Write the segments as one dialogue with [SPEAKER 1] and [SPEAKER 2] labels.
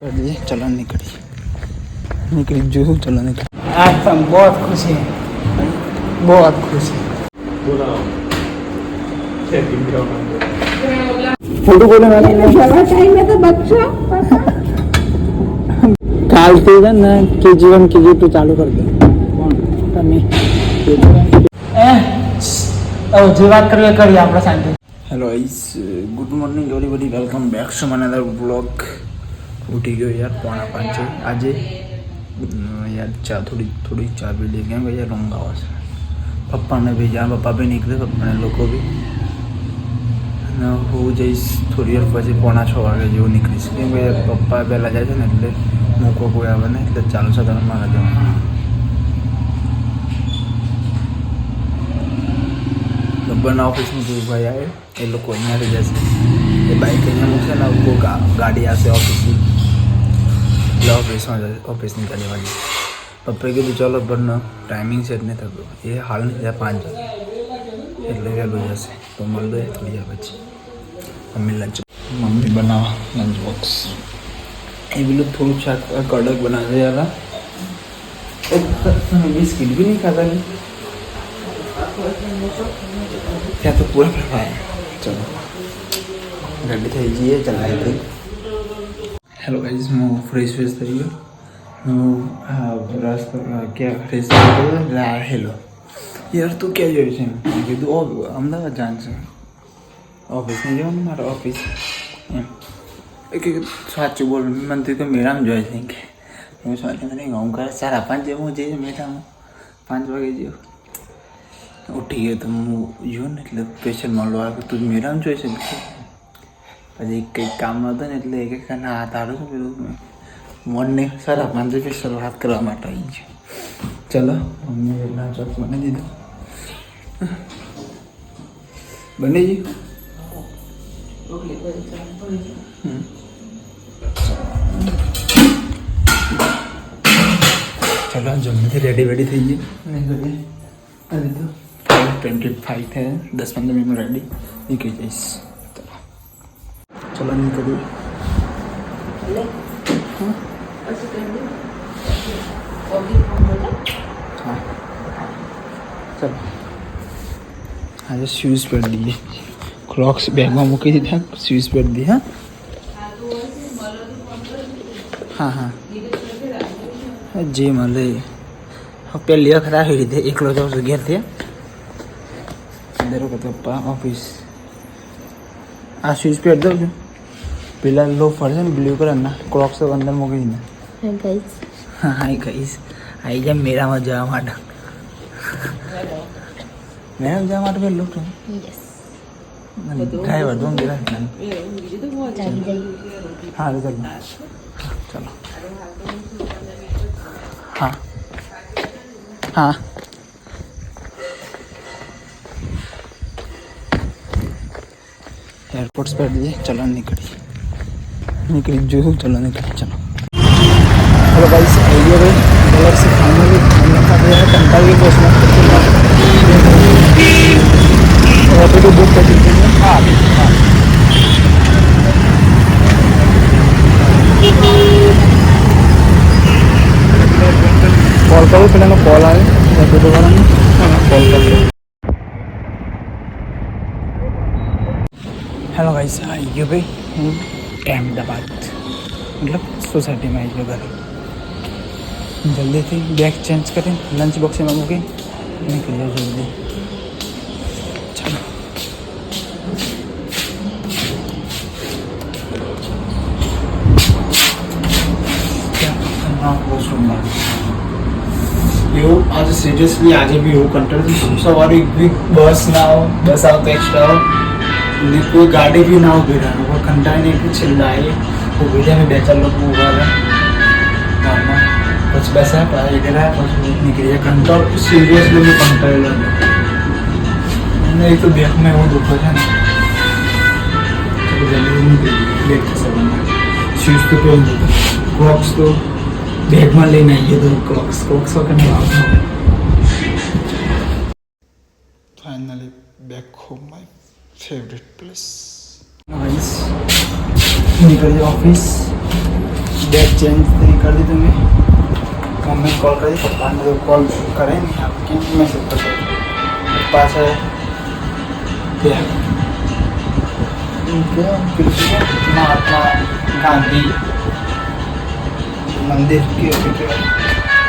[SPEAKER 1] कर दिए, चलो निकली जो चलो निकल।
[SPEAKER 2] आज तो हम बहुत खुश हैं, बहुत खुश हैं।
[SPEAKER 1] फोटो बोले मैंने
[SPEAKER 3] टाइम में तो बच्चा
[SPEAKER 2] काल से ना KG1 KG2 चालू कर दे તમે જે વાત કરીએ કરીએ આપણે શાંતિ.
[SPEAKER 1] Hello guys, good morning everybody, welcome back to my another blog. उठी गयो यार 4:45 છે આજે યાર. थोड़ी चा भी ले गए भैया. लॉन्ग आवर्स पप्पा ने भी जहाँ पप्पा भी निकले, पप्पा ने लोग भी ને હું જઈશ થોડી વાર પછી 5:45 વાગે જેવું નીકળીશ. કેમ કે પપ્પા પહેલાં જાય છે ને એટલે મૂકવા કોઈ આવે ને એટલે ચાલુ સાધારણ મારે જવાનું. બબ્બરના ઓફિસમાં કોઈ ભાઈ આવે એ લોકો અહીંયાથી જશે. એ બાઇક અહીંયા મૂકશે ને કોઈ ગાડી આવશે ઓફિસની એટલે ઓફિસમાં જશે. ઓફિસની ગાડી વાળી પપ્પાએ કીધું ચાલો પણ ટાઈમિંગ સેટ નહીં થતો. એ હાલ નહીં જાય 5 વાગે એટલે વહેલું જશે. તો મળે થોડી વાર પછી. મમ્મી બનાવવા લંચ બોક્સ એ પેલું થોડું શાક કડક બનાવે યાર. તમે બિસ્કિટ બી નહીં ખાતા ને ત્યાં તો પૂરા ફરવાય. ચલો રેડી થઈ જઈએ. ચલાવી. હેલો ગાઈઝ, હું ફ્રેશ થઈ ગયો. હું બ્રશ ક્યાં ફ્રેશ થઈ ગયો. હેલો યાર, તું ક્યાં જોયું છે? મેં કીધું અમદાવાદ જાણ છે. ઓફિસ નહીં જવાનું મારે ઓફિસ એમ. એક સાચું બોલ, મને તો મેળામાં જોઈ છે કે હું સોચી નહીં હું ઘરે 5:30 જેવું જઈએ મેળામાં. 5 વાગે જેવું ઉઠી ગયો તો હું જોયું ને એટલે પેશન્ટ મળવા આવ્યો. તું મેળામાં જોઈ છે પછી કંઈક કામ હતું ને એટલે એક ના તારું શું પેલું મનને 5:30 સ્પેશિયલ વાત કરવા માટે આવી છે. ચલો મમ્મી એટલા ચોક બની દીધો. બની ગયું. ચલો જમવાથી રેડી થઈ ગઈ. અને તો 5:25 થયા. 10-15 મિનિટ રેડી નીકળી જઈશ. ચલો નીકળીએ. હા ચલો આજે શૂઝ પહેરી દઈએ. ક્રોક્સ બેગમાં મૂકી દીધા, શૂઝ પહેરી દઈએ. હા હા જે મળે પહેલી વખત આવી રીતે એકલો જાઉં છું ઘેરથી. દર વખત પપ્પા ઓફિસ. આ શૂઝ પહેરી દઉં છું. પેલા લો ફરશે ને બ્લુ કલરના ક્રોક્સ તો અંદર મૂકી દીધા. હા હા કહીશ આવી જાય મેળામાં જવા માટે. મેળામાં જવા માટે પહેલું છું. કાંઈ વધુ હા ચલો ચલો. હા હા एयरपोर्ट्स पर दिए. चलो निकली जो चलो निकली. चलो हेलो गाइस, आइडिया भाई गलत से फाइनली खा गया है. कंटा की बस में तो बुक कर दीजिए. हाँ हाँ कॉल करो. फिर कॉल आए दोबारा कॉल कर. हेलो गाइस, आई गयो भाई હું અહેમદાબાદ મતલબ સોસાયટીમાં આવી ગયો ઘરે. જલ્દીથી બેગ ચેન્જ કરીને લંચ બોક્સમાં મૂકી નીકળી જાઉં જલ્દી. ચાલો વોશરૂમમાં એવું આજે સિરિયસલી આજે બી એવું કંટાળ્યું. સવારે બસ ના આવો, બસ આવો તો એક્સ્ટ્રા આવો ને કોઈ ગાડી બી ના ઉભી રહે. કોઈ કંટાળીને એટલું છેલ્લા આવી ઉભી રહે. 2-4 લોકો ઊભા રહે ગામમાં. પછી બેસા પાછી ગયા પછી નીકળી જાય. કંટાળ સિરિયસલી બી કંટાળેલો અને એ તો બેગમાં એવું દુઃખ છે ને જલ્દી નીકળી લેટ થશે. શૂઝ તો પહેરી દીધું. ક્રોક્સ તો બેગમાં લઈને આવીએ તો ક્રોક્સ વગર નહીં આવતો. Finally back home my favourite place. निकल ऑफिस બેગ ચેન્જ કરી દીધું મેં. મમ્મીને કોલ કરી, પપ્પાને તો કોલ કરે નહીં, આપણે કેમ મેસેજ કરતો પાછળ મહાત્મા ગાંધી મંદિર કે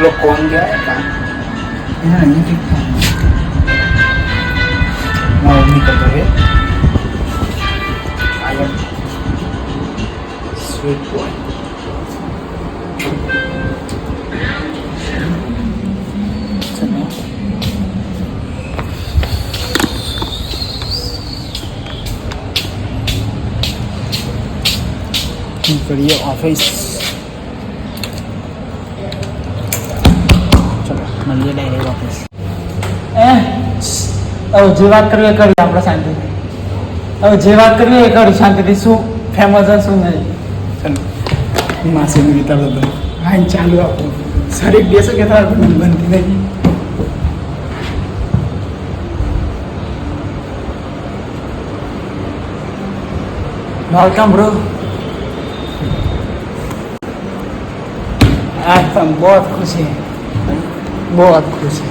[SPEAKER 1] लोग कौन गया है कहाँ यहाँ नहीं दिखता मैं निकल रहे आया स्वीट बॉय करिए ऑफिस
[SPEAKER 2] મળીએ ડાયરેક્ટ ઓફિસ. હવે જે વાત કરવી એ કરી આપણે શાંતિથી. હવે જે વાત કરવી એ કરી શાંતિથી. શું ફેમસ છે શું નહીં.
[SPEAKER 1] चलो मासी में विता दो हाँ चालू आपको सारे देश के था बनती नहीं
[SPEAKER 2] वेलकम ब्रो. आज हम बहुत खुश हैं, बहुत खुश है.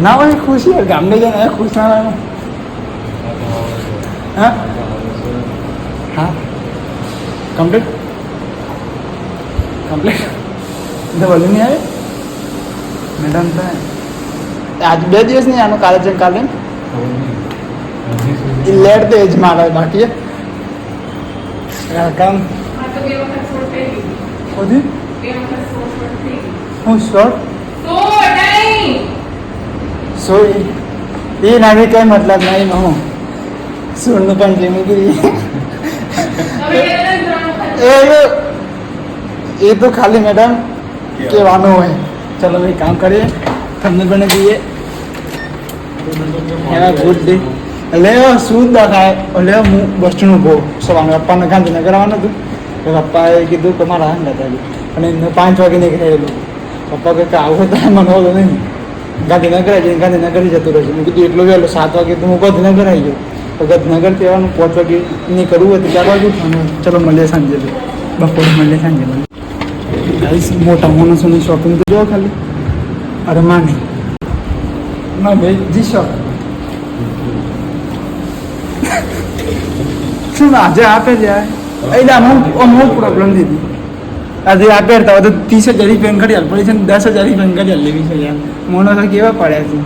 [SPEAKER 2] ना भाई खुश है गामडे जाना है खुश ना रहना. हाँ हाँ कंप्लीट कंप्लीट तो बोली नहीं आए मैडम तो आज 2 દિવસ નહીં આનું કાલે છે કાલે લેટ તો એજ મારે બાકી કામ ખોદી હું શોર્ટ સો એ નાની કઈ મતલબ નહીં હું સોળનું પણ જેમી કરી એ તો ખાલી મેડમ કહેવાનું હોય. ચલો ભાઈ કામ કરીએ તમને બને દઈએ એના ગુડ ડે એટલે શું દેખાય એટલે હું બસ સ્ટેન્ડ ઊભો સવારે પપ્પાને ગાંધીનગર આવવાનું હતું તો પપ્પાએ કીધું કે મારા હાથ નતા અને 5 વાગે નીકળેલું. પપ્પા કંઈક આવું તો મને હોતો નહીં ગાંધીનગર આવી જઈને ગાંધીનગર જતું રહેશે. મેં કીધું એટલું વહેલું 7 વાગે તો હું ગાંધીનગર આવી ગયો. તો ગાંધીનગર કહેવાનું 5 વાગે નહીં કરવું હોય તો 4 વાગે ચલો મળીએ સાંજે બપોરે મળીએ સાંજે ગાઈસ મોટા માણસોની શોપિંગ તો જો ખાલી અરમાની ના ભાઈ જી શોપ શું આજે આપે જાય એટલે અમુક પ્રોબ્લેમ દીધી આજે આ પહેરતા હોય તો 30,000 પેન કરી હાલ પડી છે ને 10,000 પેન કરી હાલ લેવી છે યાર. મોણસો કેવા પડ્યા છે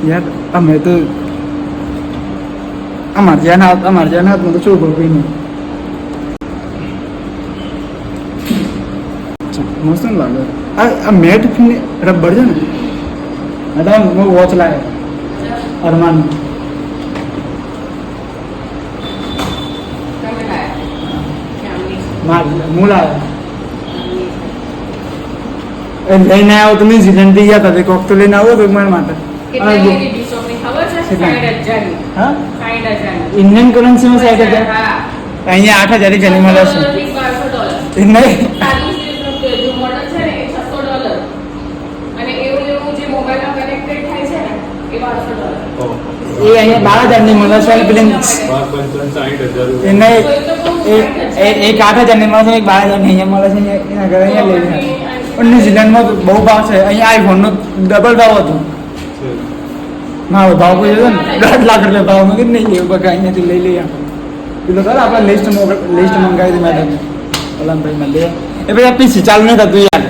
[SPEAKER 2] યાર. અમે તો અમારે જ્યાં હાથમાં તો ચોખ્ખો કોઈ નહીં. મસ્ત લાગે આ મેટ રબર છે ને મેડમ હું વોચ લાગે અરમાન હું લાવે લઈને આવ્યો તો ન્યુઝીલેન્ડ થી ગયા હતા કોક તો લઈને આવ્યો તો મારા માટે ઇન્ડિયન કરન્સીમાં 60,000 અહીંયા 8,000 જની મળે છે નહીં એ અહીંયા 12,000 ની મળે છે પેલી એને એક 8,000 ની મળે છે એક 12,000 ની અહીંયા મળે છે એના ઘરે અહીંયા લઈ પણ ન્યુઝીલેન્ડમાં તો બહુ ભાવ છે. અહીંયા આઈફોનનો ડબલ ભાવ હતો. મારો ભાવ કોઈ હતો ને 10 લાખ રૂપિયા ભાવ મૂકી નહીં લેવું બકા અહીંયાથી લઈ લઈએ પેલો ખબર આપણે લિસ્ટ મંગાવી હતી મેડમ ઓલા ભાઈ માં લે એ ભાઈ આ પીસી ચાલુ નહીં થતું યાર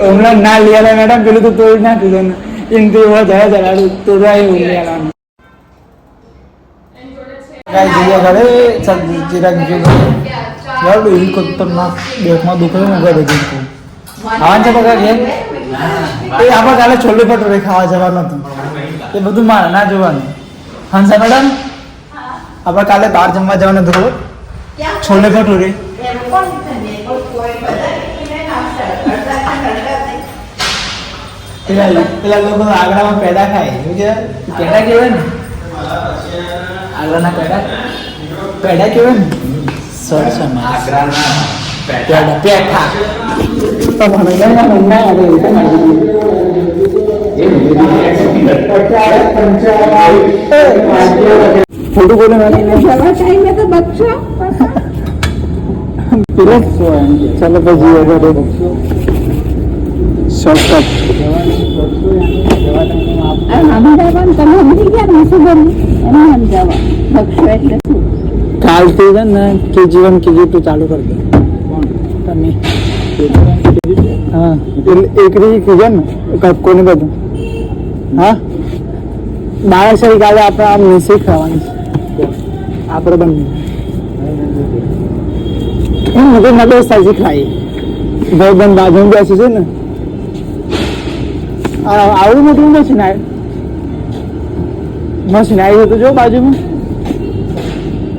[SPEAKER 2] હમણાં ના લીયા મેડમ પેલું તો તોડ ના દીધું ને એમથી એવા જરા તોડવા એવું લીયાનું કાંઈ જગ્યા ઘરે ચિરાગ યાર એ ખતરનાક બેગમાં દુખે હું ઘરે જઈને ખાવાનું છે બગા ઘેર એ આપણે કાલે છોલે ભટુરે ખાવા જવાનું હતું એ બધું મારે ના જોવાનું. હંસા મેડમ આપણે કાલે બહાર જમવા જવાનું હતું છોલે ભટુરે પેલા લોકો આગ્રામાં પેડા ખાય એવું કે પેડા કહેવાય ને આગ્રાના પેડા કેવાય ને સરસમાં પેઠા તો મને ના આવે ફોટો બોલે
[SPEAKER 3] दवा टाइम में तो बच्चा
[SPEAKER 2] चलो પછી અરે શોર્ટકટ
[SPEAKER 3] हम जवान તમે સમજી ગયા ને શું બોલું એમ हम જવા બક્ષો એટલે શું
[SPEAKER 2] કાલથી છે ને KG1 KG2 ચાલુ કરી દે તમે હા એકરી કીધું ને કોને બધું હા 12 કાલે આપણે આ મ્યુઝિક ખાવાનું છે આપણે બંને मुझे नबे साजी खाई भाई बन बाजू में बेसी છે ને આવડું મોટું મશીન આવ્યું તો જો બાજુમાં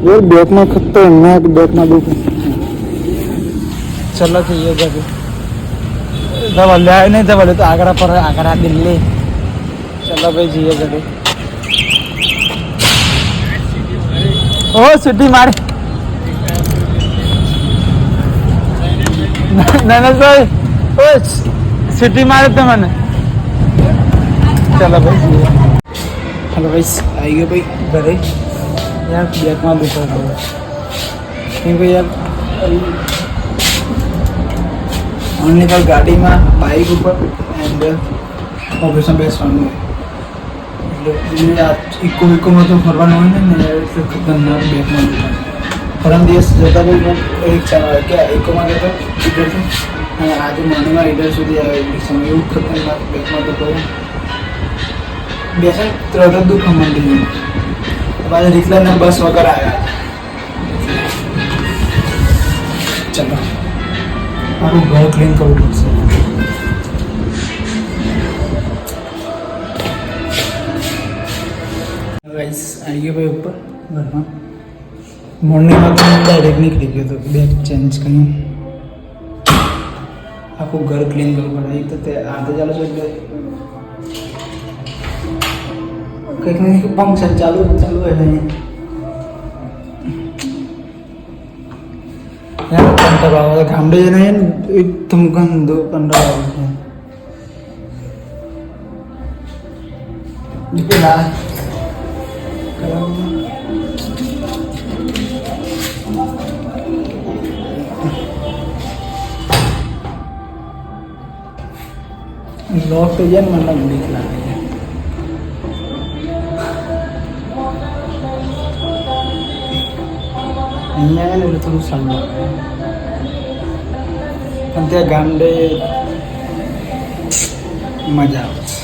[SPEAKER 2] ये बैक में खतरनाक बैक में दुख चलो कि ये जगह दवा ले आए नहीं दवा ले तो आगरा पर आगरा दिल्ली चलो भाई जी ये जगह ओ सिटी मारे ना भाई ओ सिटी मारे थे मैंने चलो भाई हेलो भाई आई गए भाई घरे यार बैक में दुखा रहा क्योंकि यार ओनली फॉर गाड़ी में बाइक ऊपर एंड ऑफिस में બેસવાનું એટલે ઇકો માં તો ફરવાનું હોય ને એટલે ખતરનાક બેકમાં દુખા પરમ દિવસ જતા ભાઈ એક કે ઇકોમાં ગયો ઇધરથી અને આજે મોર્નિંગમાં ઇધર સુધી આવ્યો સમય એવું ખતરનાક બેકમાં તો કહું બેસે તરત જ દુખવા માંડી ગયું પાછા રીતલાને બસ વગર આવ્યા ચલો આખું ઘર ક્લીન કરવું પડશે ગાઈસ આવી ગયો ભાઈ ઉપર ઘરમાં મોર્નિંગમાં તો ડાયરેક્ટ નીકળી ગયો તો બેગ ચેન્જ કર્યું આખું ઘર ક્લીન કરવું પડે એક તો તે આધે ચાલુ છે એટલે કંઈક ને કંઈક ફંક્શન ચાલુ હોય યાર કંટાળો આવે ગામડે જઈને એકદમ ગંદો કંટાળો આવે છે પેલા લોક તો જાય ને મને બીક લાગે છે અહીંયા ને એટલે થોડું સારું લાગે પણ ત્યાં ગામડે મજા આવે છે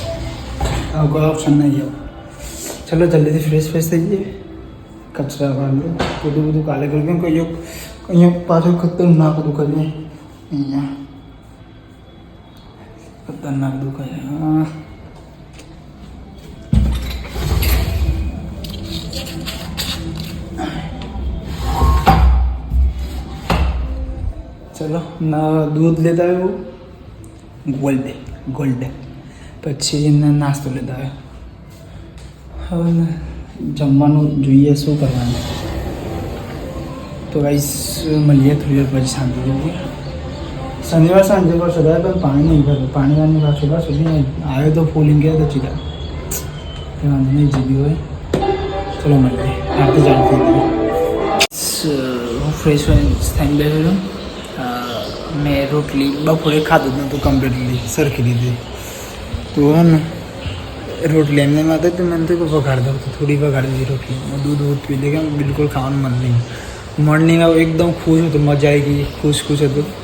[SPEAKER 2] આવું કોઈ ઓપ્શન નહીં આવે ચલો જલ્દીથી ફ્રેશ થઈ જઈએ કચરા વાળું બધું કાલે કર્યું કેમ કહ્યું અહીંયા પાછું ખતરનાક દુખાય અહીંયા ખતરનાક દુખાય હા ચલો ના દૂધ લેતા આવ્યો ગોલ્ડ પછી એને નાસ્તો લેતા આવ્યો હવે જમવાનું જોઈએ શું કરવાનું તો ગાઈસ મળીએ થોડી વાર પછી શાંતિ જોઈએ શનિવાર સાંજે પર સદાય પણ પાણી નહીં ભર્યું પાણી વાણી સવાર સુધી નહીં આવ્યો તો ફૂલિંગ ગયા તો ચીરા એ વાંધો નહીં જીવ્યું હોય ચલો મળીએ આરતી ચાલુ થઈ ગઈ હું ફ્રેશ થઈને બેઠો છું મેં રોટલી બપોરે ખાધું જ નહોતું કમ્પ્લીટલી સરખી લીધી તો હે ને રોટલી એમને માટે તો મને તો વઘાર દઉં તો થોડી વઘાર દીધી રોટલી દૂધ પી દે કેમ બિલકુલ ખાવાનું મન નહીં મોર્નિંગ એકદમ ખુશ હતું મજા આવી ગઈ ખુશ હતું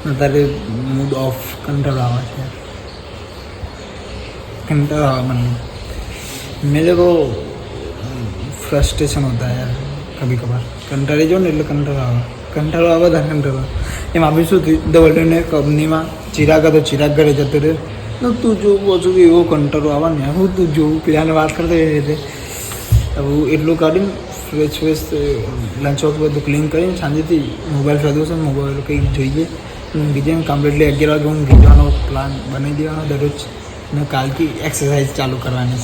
[SPEAKER 2] અત્યારે મૂડ ઓફ કંટાળો આવે છે कंटाळा आवा मन मेरे को फ्रस्ट्रेशन होता है यार कभी कभार कंटाળી જો ને એટલે કંટાળો આવે તાર કંટાળો એમ આપી શું થયું દવલને કંપનીમાં ચિરાગ હતો ચિરાગ ઘરે જતો રહ્યો તું જોવું ઓછું એવો કંટાળો આવે ને હું તું જોવું પેલાને વાત કરતો એ રીતે હવે એટલું કાઢીને ફ્રેશ લંચ બોક્સ બધું ક્લીન કરીને શાંતિથી મોબાઈલ શોધવું છે મોબાઈલ કંઈક જોઈએ બીજે કમ્પ્લીટલી 11 વાગે હું ભીજવાનો પ્લાન બનાવી દેવાનો દરરોજ ને કાલથી એક્સરસાઇઝ ચાલુ કરવાની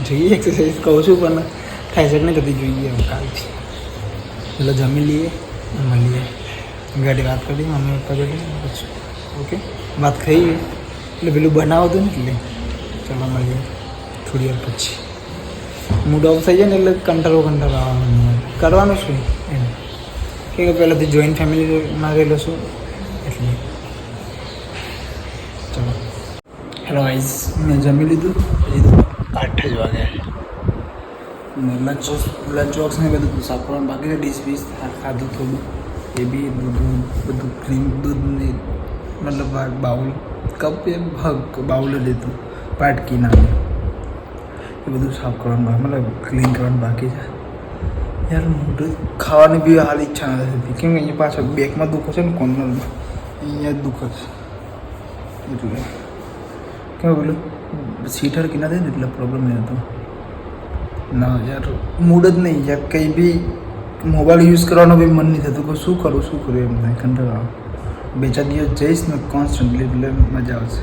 [SPEAKER 2] છે જોઈએ એક્સરસાઇઝ કહું છું પણ થાય છે કે નહીં થતી જોઈએ કાલથી એટલે જમી લઈએ મળીએ ગાડી વાત કરી મમ્મી પપ્પા જોડે પછી ઓકે વાત થઈ એટલે પેલું બનાવતું ને એટલે ચાલો મળીએ થોડી વાર પછી મૂડ ઓફ થઈ જાય ને એટલે કંટાળો આવવાનું કરવાનું શું એમ કે પહેલાંથી જોઈન્ટ ફેમિલીમાં રહેલો છું એટલે ચાલો હેલો ગાઈઝ મેં જમી લીધું પછી તો 8 જ વાગ્યા લંચ બોક્સ ને બધું સાફ કરવાનું બાકી છે ડીશ બીશ ખાધું થોડું એ બી બધું ક્રીમ દૂધ ને મતલબ બાઉલ કપ એ બાઉલ જ હતું પાટકી નાનું એ બધું સાફ કરવાનું મતલબ ક્લીન કરવાનું બાકી છે યાર મોઢું ખાવાની બી હાલ ઈચ્છા નથી થતી કેમ કે અહીંયા પાછળ બેકમાં દુખો છે ને કોર્નરમાં અહીંયા જ દુખો છે એટલે કેવું બોલું સીટ હરકી ના થાય ને એટલે પ્રોબ્લેમ નહીં હતો ના યાર મૂડ જ નહીં યાર કંઈ બી મોબાઈલ યુઝ કરવાનો બી મન નહીં થતું કે શું કરું એમ થાય કંટાળો આવે 2-4 દિવસ જઈશ ને કોન્સ્ટન્ટલી એટલે મજા આવશે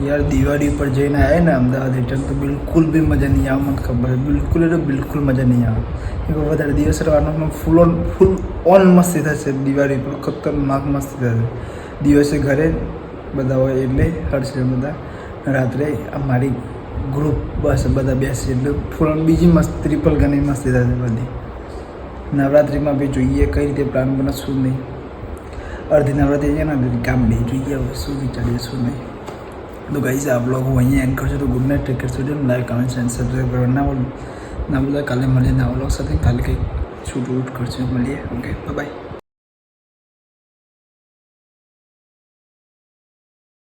[SPEAKER 2] યાર દિવાળી ઉપર જઈને આવ્યા ને અમદાવાદ રિટર્ન તો બિલકુલ બી મજા નહીં આવે મને ખબર બિલકુલ એટલે બિલકુલ મજા નહીં આવે એ વધારે દિવસ રહેવાનો ફૂલ ઓન મસ્તી થશે દિવાળી પર ખતરનાક મસ્તી થશે દિવસે ઘરે બધા હોય એટલે હરશે બધા રાત્રે અમારી ગ્રુપ બસ બધા બેસી એટલે ફૂલ બીજી મસ્ત ટ્રિપલ ગણી મસ્તી થશે બધી નવરાત્રિમાં બી જોઈએ કઈ રીતે પ્લાન બને શું નહીં અડધી નવરાત્રિ છે ને કામ નહીં જોઈએ હવે શું વિચારીએ શું નહીં તો ગાઈસ આ બ્લોગ હું અહીંયા એન્ડ કરશું તો good night take care studio like comment and subscribe કરવા ના ભૂલતા કાલે મળીએ નવા બ્લોગ સાથે કાલે કંઈક શૂટ કરશે મળીએ ઓકે બાય